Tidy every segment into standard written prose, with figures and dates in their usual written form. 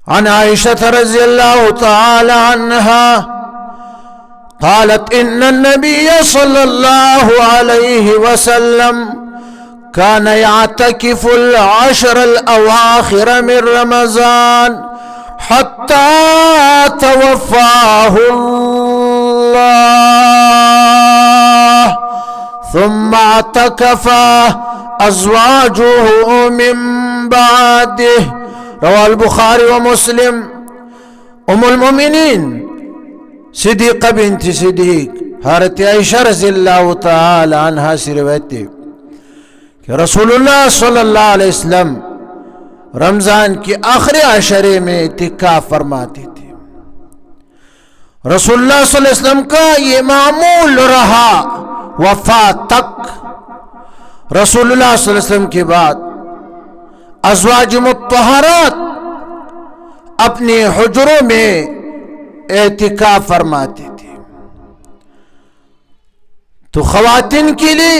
अन आयशा रज़ियल्लाहु तआला अन्हा क़ालत इन्ना नबिय्य सल्लल्लाहु अलैहि वसल्लम कान यअतकिफुल अशरल अवाखिर मिन रमज़ान हत्ता तवफ़्फ़ाहुल्लाह सुम्मा अतकफ़ा अज़वाजुहु मिन बअदिह। रवाहुल बुखारी व मुस्लिम। उम्मुल मोमिनीन सिद्दीक़ा बिन्त सिद्दीक़ हज़रत आयशा रज़ियल्लाहु तआला अन्हा से रिवायत है कि रसूलुल्लाह सल्लल्लाहु अलैहि वसल्लम रमज़ान के आखिरी अशरे में इतिकाफ फरमाते थे। रसूलुल्लाह सल्लल्लाहु अलैहि वसल्लम का ये मामूल रहा वफात तक। रसूलुल्लाह सल्लल्लाहु अलैहि वसल्लम के बाद अज़वाज मुत्तहरात अपने हुजरों में एतिकाफ फरमाते थे। तो ख़वातीन के लिए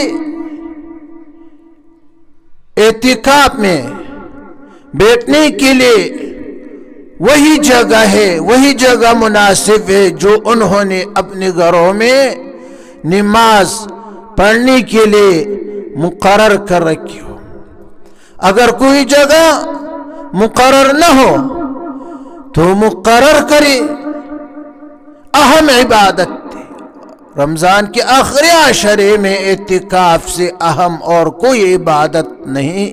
एतिकाफ में बैठने के लिए वही जगह है, वही जगह मुनासिब है जो उन्होंने अपने घरों में नमाज पढ़ने के लिए मुकर्रर कर रखी हो। अगर कोई जगह मुकर्रर न हो तो मुकर्रर करे। अहम इबादत रमज़ान के आखिरी अशरे में इतिकाफ से अहम और कोई इबादत नहीं।